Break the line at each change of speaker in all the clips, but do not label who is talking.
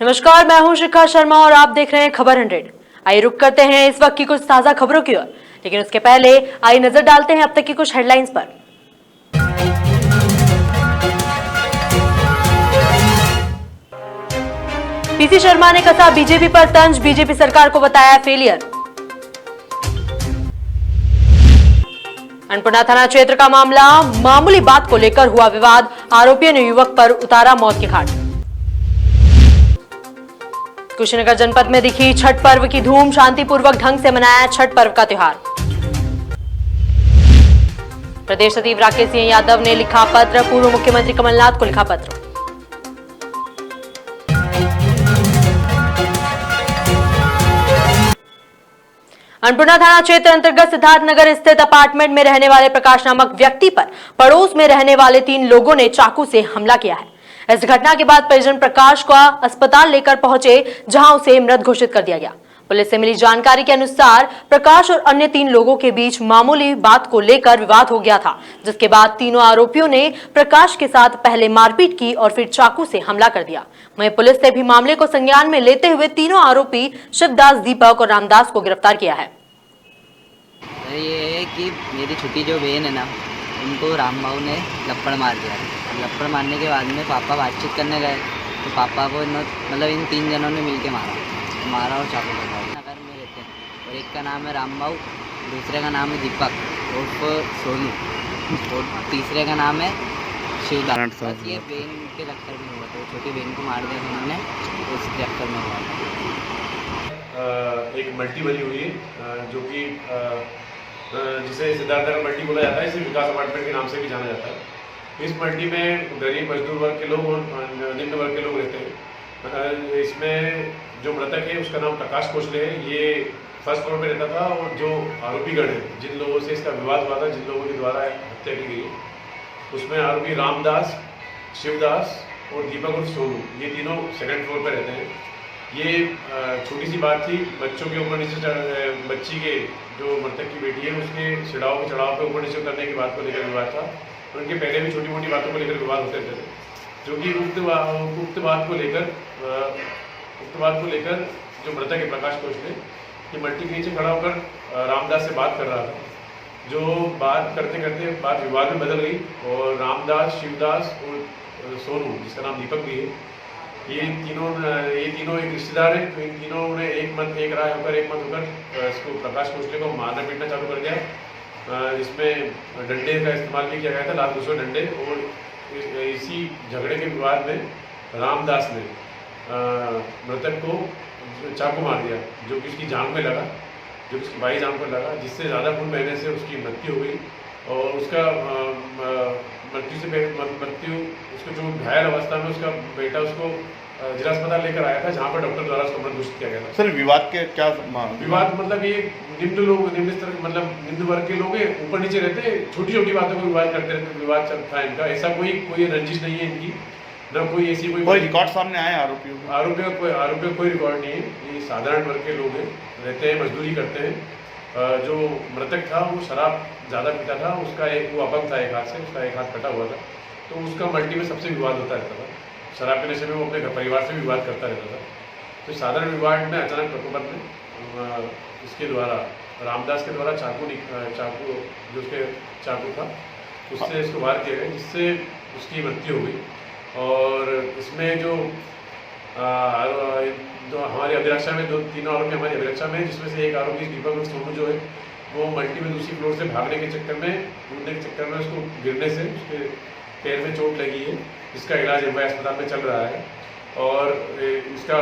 नमस्कार, मैं हूं शिखा शर्मा और आप देख रहे हैं खबर 100। आइए रुक करते हैं इस वक्त की कुछ ताजा खबरों की ओर, लेकिन उसके पहले आइए नजर डालते हैं अब तक की कुछ हेडलाइंस पर। पीसी शर्मा ने कसा बीजेपी पर तंज, बीजेपी सरकार को बताया फेलियर। अन्नपूर्णा थाना क्षेत्र का मामला, मामूली बात को लेकर हुआ विवाद, आरोपियों ने युवक पर उतारा मौत के घाट। कुशीनगर जनपद में दिखी छठ पर्व की धूम, शांतिपूर्वक ढंग से मनाया छठ पर्व का त्योहार। प्रदेश सचिव राकेश सिंह यादव ने लिखा पत्र, पूर्व मुख्यमंत्री कमलनाथ को लिखा पत्र। अन्नपूर्णा थाना क्षेत्र अंतर्गत सिद्धार्थनगर स्थित अपार्टमेंट में रहने वाले प्रकाश नामक व्यक्ति पर पड़ोस में रहने वाले 3 लोगों ने चाकू से हमला किया है। इस घटना के बाद परिजन प्रकाश को अस्पताल लेकर पहुंचे, जहां उसे मृत घोषित कर दिया गया। पुलिस से मिली जानकारी के अनुसार प्रकाश और अन्य 3 लोगों के बीच मामूली बात को लेकर विवाद हो गया था, जिसके बाद तीनों आरोपियों ने प्रकाश के साथ पहले मारपीट की और फिर चाकू से हमला कर दिया। वहीं पुलिस ने भी मामले को संज्ञान में लेते हुए तीनों आरोपी शिवदास, दीपक और रामदास को गिरफ्तार किया है।
ये है कि मेरी छोटी जो बहन है ना, उनको रामबाबू ने लपड़ मार दिया। लपड़ मारने के बाद में पापा बातचीत करने गए तो पापा को मतलब इन 3 जनों ने मिलके मारा और चाकू लगा। नगर में रहते हैं और एक का नाम है रामबाबू, दूसरे का नाम है दीपक उर्फ सोनू और तीसरे का नाम है शिवदास। बस ये बहन के चक्कर में हुआ, तो छोटी बहन को मार दिया उन्होंने, उस चक्कर में हुआ।
एक मल्टी बनी हुई है जो कि जिसे सिद्धार्थनगर मल्टी बोला जाता है, इसे विकास अपार्टमेंट के नाम से भी जाना जाता है। इस मल्टी में गरीब मजदूर वर्ग के लोग और निम्न वर्ग के लोग रहते हैं। इसमें जो मृतक है उसका नाम प्रकाश कोशले है। ये फर्स्ट फ्लोर पे रहता था और जो आरोपीगण है, जिन लोगों से इसका विवाद हुआ था, जिन लोगों के द्वारा हत्या की गई, उसमें आरोपी रामदास, शिवदास और दीपक और सोनू, ये तीनों सेकंड फ्लोर पे रहते हैं। ये छोटी सी बात थी, बच्चों के ऊपर नीचे बच्ची के जो मृतक की बेटी है उसके चढ़ाव पे ऊपर नीचे उतरने की बात को लेकर विवाद था। उनके पहले भी छोटी मोटी बातों को लेकर विवाद होते रहते थे, जो कि उक्त बात को लेकर जो मृतक है प्रकाश कोशले, ये मल्टी के नीचे खड़ा होकर रामदास से बात कर रहा था। जो बात करते करते बात विवाद में बदल गई और रामदास, शिवदास और सोनू, जिसका नाम दीपक भी है, ये तीनों एक रिश्तेदार है, तो इन तीनों ने एक राय होकर इसको प्रकाश कोशले को मारना पीटना चालू कर दिया, जिसमें डंडे का इस्तेमाल भी किया गया था, लाल दूसरे डंडे। और इसी झगड़े के विवाद में रामदास ने मृतक को चाकू मार दिया, जो कि उसकी जांघ में लगा, जो कि उसकी बाई जांघ पर लगा, जिससे ज़्यादा खून बहने से उसकी मृत्यु हो गई। और उसका मृत्यु उसको जो घायल अवस्था में उसका बेटा उसको जिला अस्पताल लेकर आया था, जहाँ पर डॉक्टर द्वारा उसको मृत घोषित किया गया था।
सर, विवाद के क्या
विवाद मतलब ये निम्न स्तर मतलब निम्न वर्ग के लोग ऊपर नीचे रहते, छोटी छोटी बातों को विवाद करते रहते, विवाद चलता है इनका। ऐसा कोई रंजिश नहीं है इनकी, न कोई ऐसी कोई
रिकॉर्ड सामने आया आरोपियों
का कोई रिकॉर्ड नहीं है। ये साधारण वर्ग के लोग हैं, रहते हैं, मजदूरी करते हैं। जो मृतक था वो शराब ज़्यादा पीता था, वो अपंग था, एक हाथ से उसका एक हाथ कटा हुआ था, तो उसका मल्टी में सबसे विवाद होता रहता था। शराब के नशे में वो अपने घर परिवार से भी विवाद करता रहता था। तो साधारण विवाद में अचानक प्रकोपन में इसके द्वारा रामदास के द्वारा चाकू जो उसके चाकू था उससे इसको वार किया गया, जिससे उसकी मृत्यु हो गई। और इसमें जो हमारी अभिरक्षा में जो तीनों आरोपी हमारी अभिरक्षा में, जिसमें से एक आरोपी दीपक और सोनू जो है, वो मल्टी में दूसरी फ्लोर से भागने के चक्कर में उसको गिरने से उसके पैर में चोट लगी है, जिसका इलाज एमवाई अस्पताल में चल रहा है। और इसका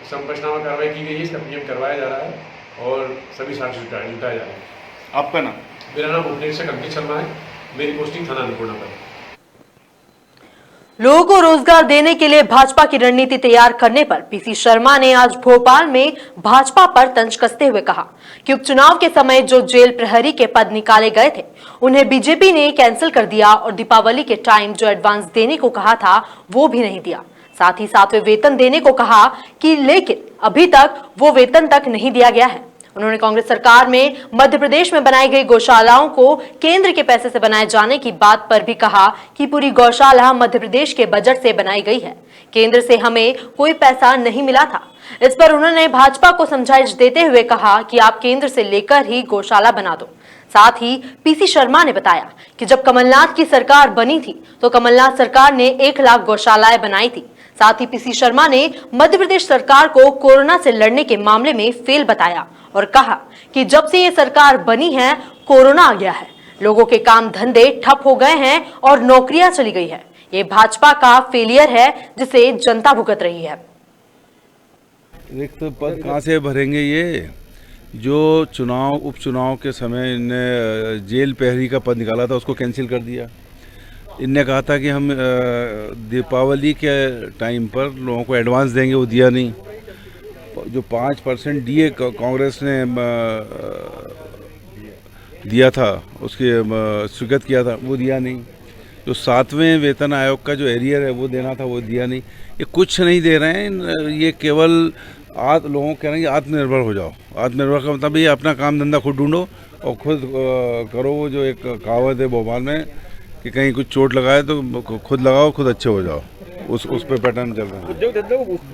संपशनामा कार्रवाई की गई है, इसका पीएम करवाया जा रहा है और सभी साक्ष्य जुटाए जा रहे हैं।
आपका नाम?
मेरा नाम उपनिरीक्षक अंकित शर्मा है, मेरी पोस्टिंग थाना अन्नपूर्णा पर है।
लोगों को रोजगार देने के लिए भाजपा की रणनीति तैयार करने पर पीसी शर्मा ने आज भोपाल में भाजपा पर तंज कसते हुए कहा कि उपचुनाव के समय जो जेल प्रहरी के पद निकाले गए थे उन्हें बीजेपी ने कैंसिल कर दिया और दीपावली के टाइम जो एडवांस देने को कहा था वो भी नहीं दिया। साथ ही 7वें वेतन देने को कहा कि लेकिन अभी तक वो वेतन तक नहीं दिया गया है। उन्होंने कांग्रेस सरकार में मध्य प्रदेश में बनाई गई गौशालाओं को केंद्र के पैसे से बनाए जाने की बात पर भी कहा कि पूरी गौशाला मध्य प्रदेश के बजट से बनाई गई है, केंद्र से हमें कोई पैसा नहीं मिला था। इस पर उन्होंने भाजपा को समझाइश देते हुए कहा कि आप केंद्र से लेकर ही गौशाला बना दो। साथ ही पीसी शर्मा ने बताया कि जब कमलनाथ की सरकार बनी थी तो कमलनाथ सरकार ने 1 लाख गौशालाएं बनाई थी। साथ ही पीसी शर्मा ने मध्य प्रदेश सरकार को कोरोना से लड़ने के मामले में फेल बताया और कहा कि जब से ये सरकार बनी है कोरोना आ गया है, लोगों के काम धंधे ठप हो गए हैं और नौकरियां चली गई है। ये भाजपा का फेलियर है जिसे जनता भुगत रही है।
रिक्त पद कहाँ से भरेंगे? ये जो उपचुनाव के समय इनने जेल प्रहरी का पद निकाला था उसको कैंसिल कर दिया। इनने कहा था कि हम दीपावली के टाइम पर लोगों को एडवांस देंगे, वो दिया नहीं। जो 5% डीए कांग्रेस ने दिया था, उसके स्वीकृत किया था, वो दिया नहीं। जो 7वें वेतन आयोग का जो एरियर है वो देना था, वो दिया नहीं। ये कुछ नहीं दे रहे हैं। ये केवल लोगों कह रहे हैं कि आत्मनिर्भर हो जाओ। आत्मनिर्भर का मतलब ये अपना काम धंधा खुद ढूंढो और खुद करो। वो जो एक कहावत है भोपाल में कि कहीं कुछ चोट लगाए तो खुद लगाओ, खुद अच्छे हो जाओ, उस पे पैटर्न चल रहा है।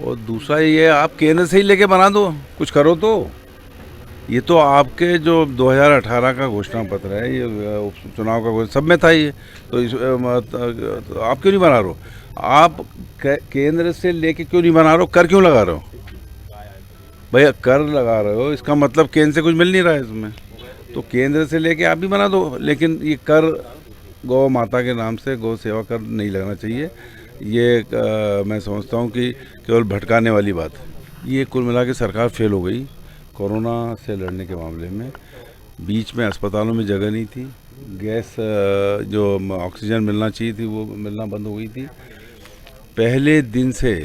और दूसरा ये आप केंद्र से ही लेके बना दो, कुछ करो। तो ये तो आपके जो 2018 का घोषणा पत्र है, ये चुनाव का सब में था ये, तो आप क्यों नहीं बना रहे हो? आप केंद्र से लेके क्यों नहीं बना रहे हो? कर क्यों लगा रहे हो? भैया कर लगा रहे हो, इसका मतलब केंद्र से कुछ मिल नहीं रहा है इसमें, तो केंद्र से लेके आप भी बना दो। लेकिन ये कर गौ माता के नाम से गौ सेवा कर नहीं लगना चाहिए। ये मैं समझता हूँ कि केवल भटकाने वाली बात है। ये कुल मिला के सरकार फेल हो गई कोरोना से लड़ने के मामले में। बीच में अस्पतालों में जगह नहीं थी, गैस जो ऑक्सीजन मिलना चाहिए थी वो मिलना बंद हो गई थी। पहले दिन से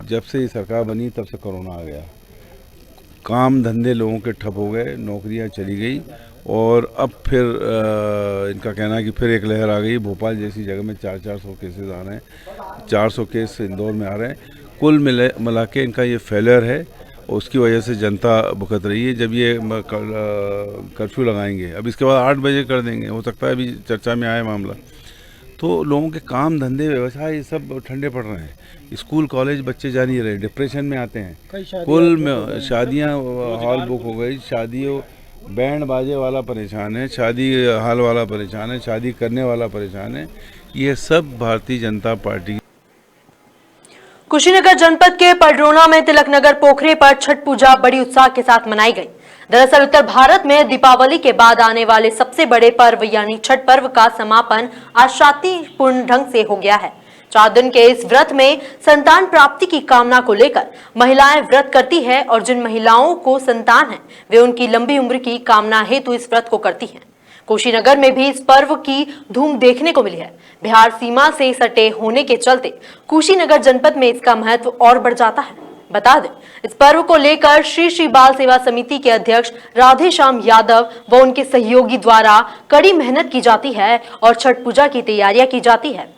जब से ये सरकार बनी तब से कोरोना आ गया, काम धंधे लोगों के ठप हो गए, नौकरियां चली गई और अब फिर इनका कहना है कि फिर एक लहर आ गई। भोपाल जैसी जगह में 400 केसेस आ रहे हैं, 400 केस इंदौर में आ रहे हैं। कुल मिला के इनका ये फेलियर है और उसकी वजह से जनता भुगत रही है। जब ये कर्फ्यू लगाएंगे, अब इसके बाद 8 बजे कर देंगे, हो सकता है अभी चर्चा में आए मामला, तो लोगों के काम धंधे व्यवसाय ये सब ठंडे पड़ रहे हैं। स्कूल कॉलेज बच्चे जा नहीं रहे, डिप्रेशन में आते हैं। कुल में शादियाँ हॉल बुक हो गई, शादियों बैंड बाजे वाला परेशान है, शादी हाल वाला परेशान है, शादी करने वाला परेशान है। ये सब भारतीय जनता पार्टी।
कुशीनगर जनपद के पडरौना में तिलक नगर पोखरे पर छठ पूजा बड़ी उत्साह के साथ मनाई गई। दरअसल उत्तर भारत में दीपावली के बाद आने वाले सबसे बड़े पर्व यानी छठ पर्व का समापन आज शांतिपूर्ण ढंग से हो गया है। 4 दिन के इस व्रत में संतान प्राप्ति की कामना को लेकर महिलाएं व्रत करती है और जिन महिलाओं को संतान है वे उनकी लंबी उम्र की कामना हेतु इस व्रत को करती हैं। कुशीनगर में भी इस पर्व की धूम देखने को मिली है। बिहार सीमा से सटे होने के चलते कुशीनगर जनपद में इसका महत्व और बढ़ जाता है। बता दें, इस पर्व को लेकर श्री श्री बाल सेवा समिति के अध्यक्ष राधेश्याम यादव व उनके सहयोगी द्वारा कड़ी मेहनत की जाती है और छठ पूजा की तैयारियां की जाती है।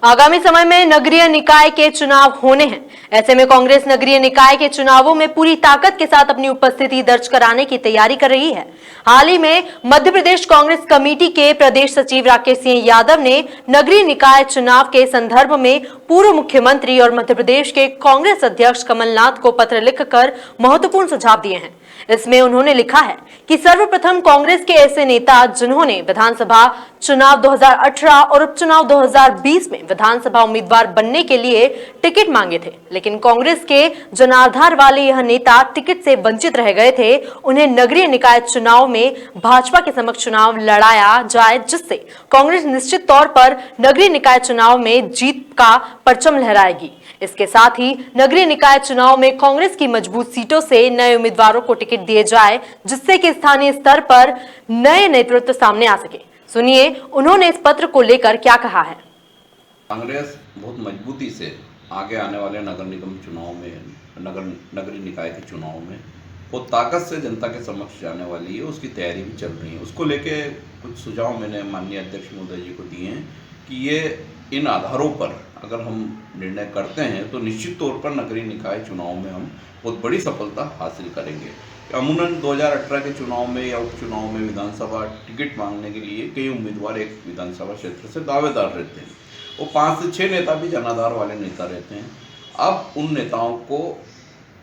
आगामी समय में नगरीय निकाय के चुनाव होने हैं। ऐसे में कांग्रेस नगरीय निकाय के चुनावों में पूरी ताकत के साथ अपनी उपस्थिति दर्ज कराने की तैयारी कर रही है। हाल ही में मध्य प्रदेश कांग्रेस कमेटी के प्रदेश सचिव राकेश सिंह यादव ने नगरीय निकाय चुनाव के संदर्भ में पूर्व मुख्यमंत्री और मध्य प्रदेश के कांग्रेस अध्यक्ष कमलनाथ को पत्र लिखकर महत्वपूर्ण सुझाव दिए हैं। इसमें उन्होंने लिखा है कि सर्वप्रथम कांग्रेस के ऐसे नेता जिन्होंने विधानसभा चुनाव 2018 और उपचुनाव 2020 में विधानसभा उम्मीदवार बनने के लिए टिकट मांगे थे, लेकिन कांग्रेस के जनाधार वाले यह नेता टिकट से वंचित रह गए थे, उन्हें नगरीय निकाय चुनाव में भाजपा के समक्ष चुनाव लड़ाया जाए, जिससे कांग्रेस निश्चित तौर पर नगरीय निकाय चुनाव में जीत का परचम लहराएगी। इसके साथ ही नगरीय निकाय चुनाव में कांग्रेस की मजबूत सीटों से नए उम्मीदवारों को टिकट दिए जाए, जिससे कि स्थानीय स्तर पर नए नेतृत्व सामने आ सके। सुनिए उन्होंने इस पत्र को लेकर क्या कहा है।
कांग्रेस बहुत मजबूती से आगे आने वाले नगर निगम चुनाव में, नगरीय निकाय के चुनाव में बहुत ताकत से जनता के समक्ष जाने वाली है। उसकी तैयारी भी चल रही है। उसको लेके कुछ सुझाव मैंने माननीय अध्यक्ष महोदय जी को दिए हैं कि ये इन आधारों पर अगर हम निर्णय करते हैं तो निश्चित तौर पर नगरीय निकाय चुनाव में हम बहुत बड़ी सफलता हासिल करेंगे। अमूमन 2018 के चुनाव में या उपचुनाव में विधानसभा टिकट मांगने के लिए कई उम्मीदवार एक विधानसभा क्षेत्र से दावेदार रहते हैं। वो 5 से 6 नेता भी जनाधार वाले नेता रहते हैं। अब उन नेताओं को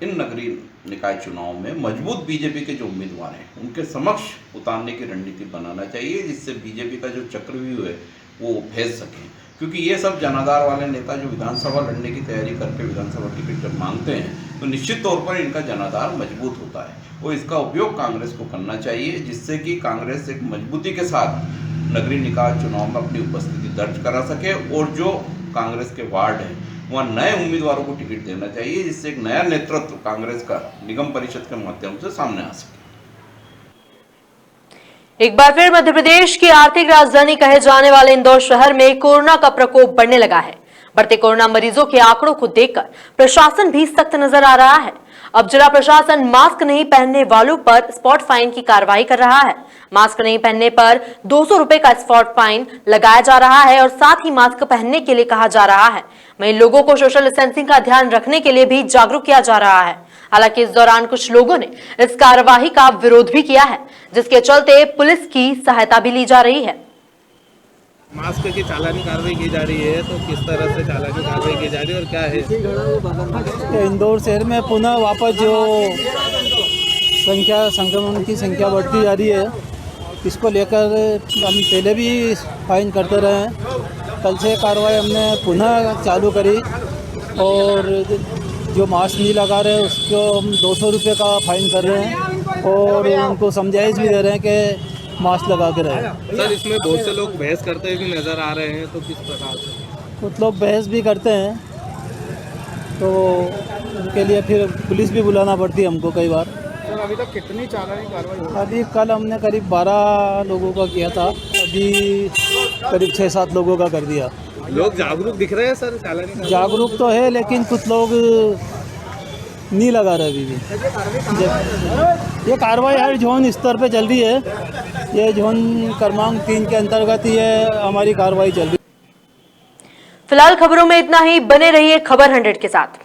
इन नगरीय निकाय चुनाव में मजबूत बीजेपी के जो उम्मीदवार हैं उनके समक्ष उतारने की रणनीति बनाना चाहिए, जिससे बीजेपी का जो चक्रव्यूह है वो भेज सकें। क्योंकि ये सब जनाधार वाले नेता जो विधानसभा लड़ने की तैयारी करके विधानसभा टिकट जब मांगते हैं तो निश्चित तौर पर इनका जनाधार मजबूत होता है। वो इसका उपयोग कांग्रेस को करना चाहिए, जिससे कि कांग्रेस एक मजबूती के साथ नगरीय निकाय चुनाव में अपनी उपस्थिति दर्ज करा सके और जो कांग्रेस के वार्ड हैं वहाँ नए उम्मीदवारों को टिकट देना चाहिए, जिससे एक नया नेतृत्व कांग्रेस का निगम परिषद के माध्यम से सामने आ सके।
एक बार फिर मध्य प्रदेश की आर्थिक राजधानी कहे जाने वाले इंदौर शहर में कोरोना का प्रकोप बढ़ने लगा है। बढ़ते कोरोना मरीजों के आंकड़ों को देखकर प्रशासन भी सख्त नजर आ रहा है। अब जिला प्रशासन मास्क नहीं पहनने वालों पर स्पॉट फाइन की कार्रवाई कर रहा है। मास्क नहीं पहनने पर 200 रुपए का स्पॉट फाइन लगाया जा रहा है और साथ ही मास्क पहनने के लिए कहा जा रहा है। वहीं लोगों को सोशल डिस्टेंसिंग का ध्यान रखने के लिए भी जागरूक किया जा रहा है। हालांकि इस दौरान कुछ लोगों ने इस कार्यवाही का विरोध भी किया है, जिसके चलते पुलिस की सहायता भी ली जा रही है।
मास्क की चालानी कार्रवाई की जा रही है, तो किस तरह से चालानी कार्रवाई की जा रही है और क्या है?
इंदौर शहर में पुनः वापस जो संक्रमण की संख्या बढ़ती जा रही है, इसको लेकर हम पहले भी फाइन करते रहे हैं। कल से कार्रवाई हमने पुनः चालू करी और जो मास्क नहीं लगा रहे उसको हम 200 रुपये का फाइन कर रहे हैं और उनको समझाइश भी दे रहे हैं कि मास्क लगा के रहे।
सर, इसमें बहुत से लोग बहस करते भी नजर आ रहे हैं, तो किस प्रकार से?
कुछ लोग बहस भी करते हैं, तो उनके लिए फिर पुलिस भी बुलाना पड़ती है हमको कई बार।
सर, अभी तक कितनी चालानी कार्रवाई हुई?
अभी कल हमने करीब 12 लोगों का किया था, अभी करीब 6-7 लोगों का कर दिया।
लोग जागरूक दिख रहे हैं सर चालानी?
जागरूक तो है, लेकिन कुछ लोग नहीं लगा रहे अभी भी। ये कार्रवाई हर जोन स्तर पे चल रही है। ये जोन क्रमांक 3 के अंतर्गत ही है हमारी कार्रवाई चल रही है।
फिलहाल खबरों में इतना ही। बने रहिए खबर 100 के साथ।